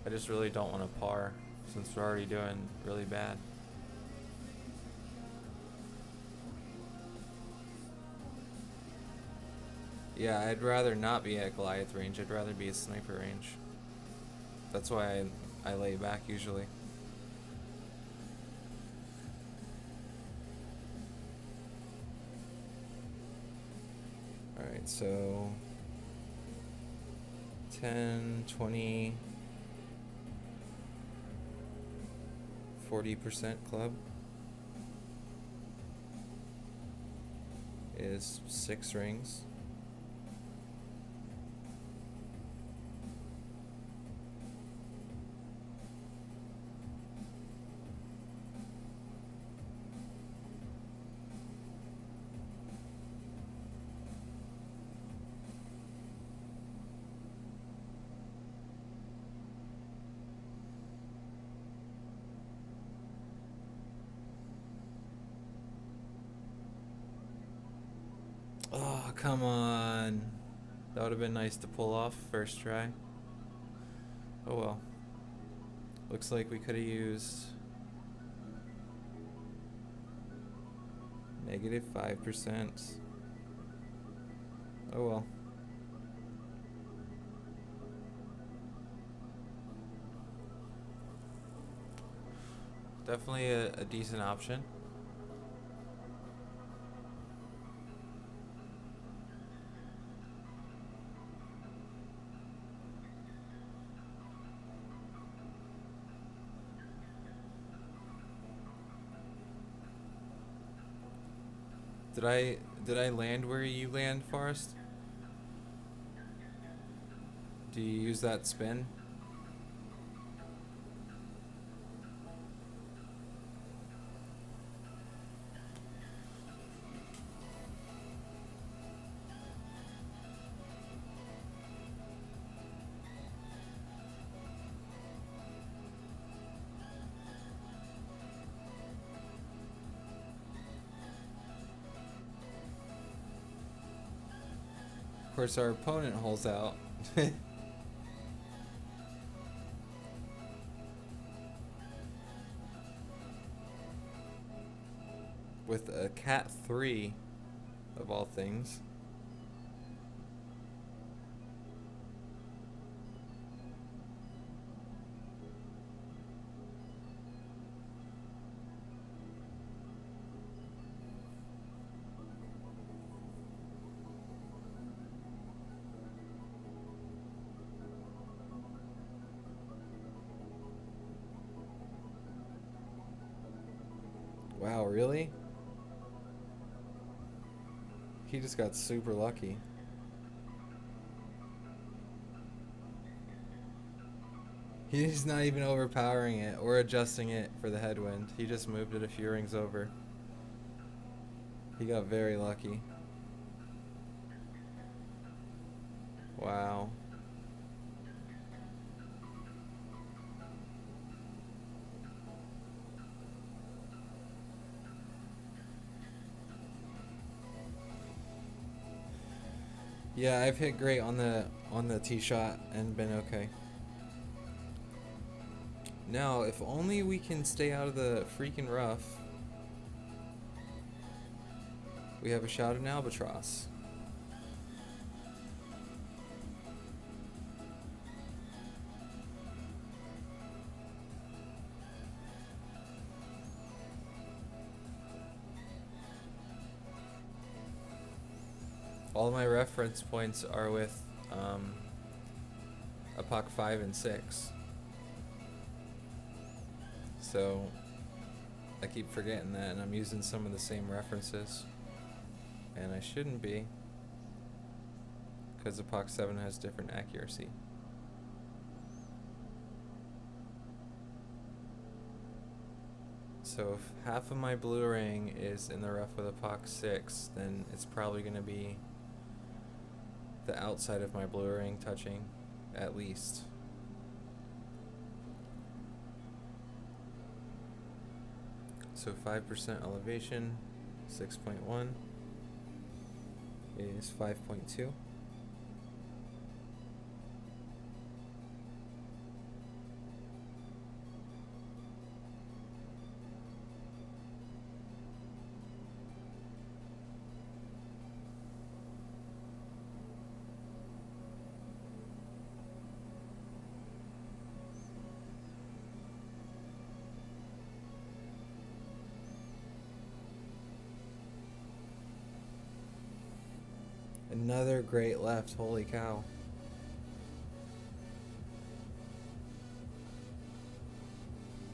I just really don't want to par since we're already doing really bad. Yeah, I'd rather not be at Goliath range. I'd rather be at sniper range. That's why I lay back usually. Alright, so 10, 20, 40% club is 6 rings. Oh, come on. That would have been nice to pull off first try. Oh well. Looks like we could have used -5%. Oh well. Definitely a decent option. Did I land where you land, Forrest? Do you use that spin? Of course, our opponent holds out. With a cat 3, of all things. Wow, really? He just got super lucky. He's not even overpowering it or adjusting it for the headwind. He just moved it a few rings over. He got very lucky. Wow. Yeah, I've hit great on the tee shot and been okay. Now, if only we can stay out of the freaking rough, we have a shot at an albatross. All my reference points are with a puck 5 and 6. So I keep forgetting that, and I'm using some of the same references. And I shouldn't be, because the puck 7 has different accuracy. So if half of my blue ring is in the rough with a puck 6, then it's probably going to be the outside of my blue ring touching, at least. So 5% elevation, 6.1 is 5.2. Another great left. Holy cow.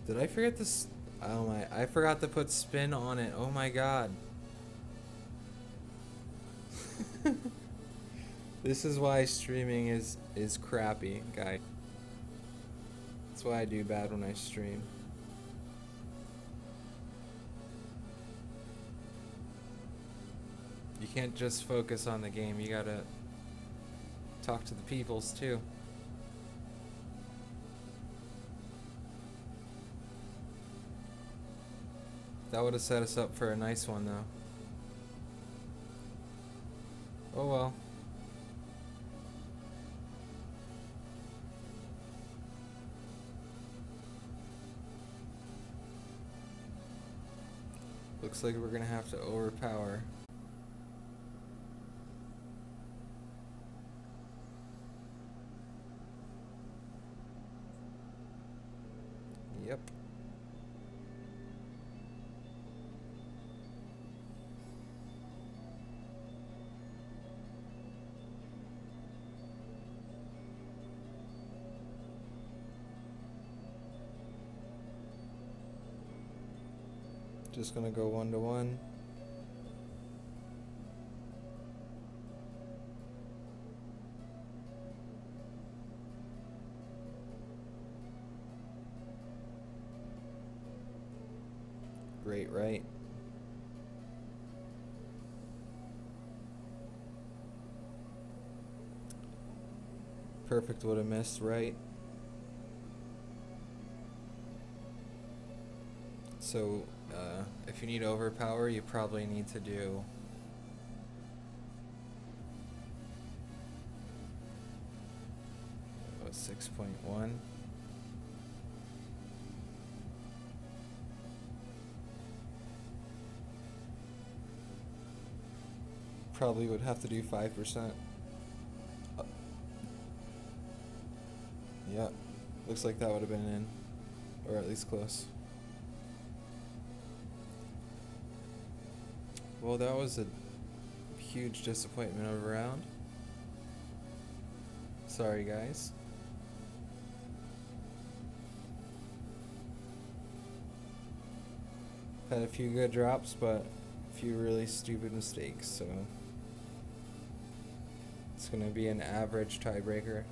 Did I forget this? Oh my, I forgot to put spin on it. Oh my god. This is why streaming is crappy, guy. That's why I do bad when I stream. You can't just focus on the game, you gotta talk to the peoples too. That would have set us up for a nice one though. Oh well. Looks like we're gonna have to overpower. Yep. Just gonna go 1-to-1. Great, right? Perfect would have missed, right? So, if you need overpower, you probably need to do 6.1. Probably would have to do 5%. Yeah, looks like that would have been in, or at least close. Well, that was a huge disappointment of a round. Sorry, guys. Had a few good drops, but a few really stupid mistakes, so it's gonna be an average tiebreaker.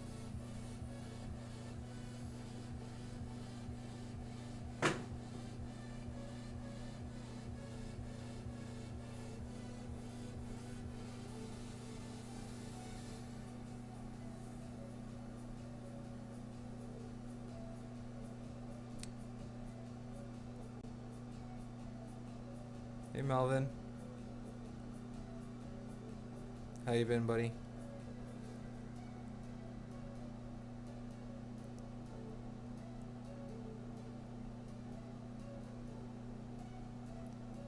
Hey Melvin. How you been, buddy?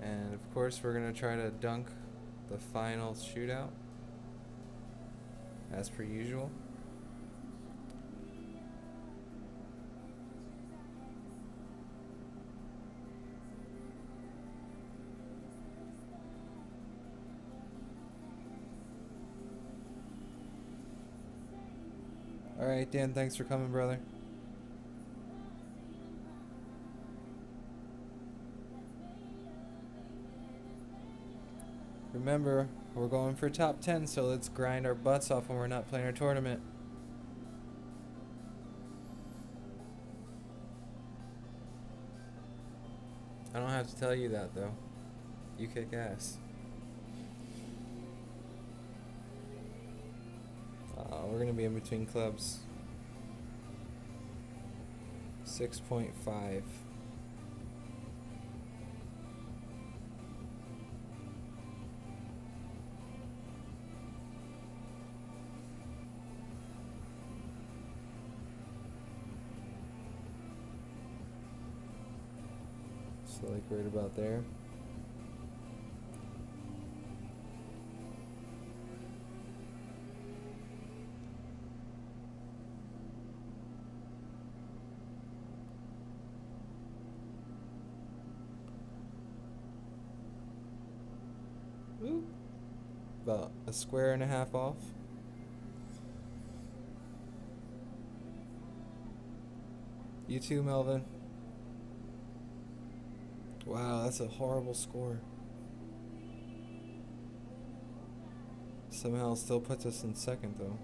And of course we're gonna try to dunk the final shootout as per usual. Alright, Dan, thanks for coming, brother. Remember, we're going for top 10, so let's grind our butts off when we're not playing our tournament. I don't have to tell you that, though. You kick ass. We're gonna be in between clubs. 6.5. So like right about there. About a square and a half off. You too, Melvin. Wow, that's a horrible score. Somehow still puts us in second, though.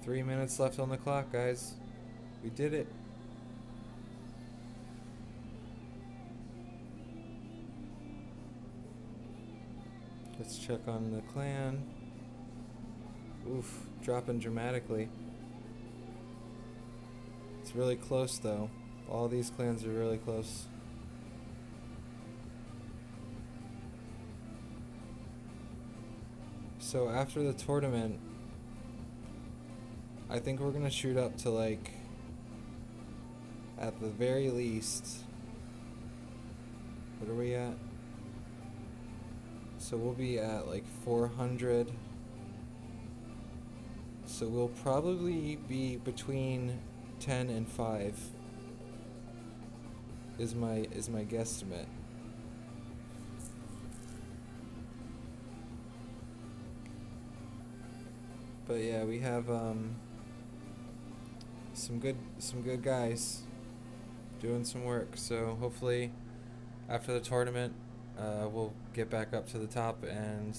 Three minutes left on the clock, guys. We did it. Let's check on the clan. Oof, dropping dramatically. It's really close though. All these clans are really close. So after the tournament, I think we're gonna shoot up to like, at the very least, what are we at? So we'll be at like 400. So we'll probably be between 10 and 5 is my guesstimate. But yeah, we have some good guys doing some work. So hopefully after the tournament we'll get back up to the top and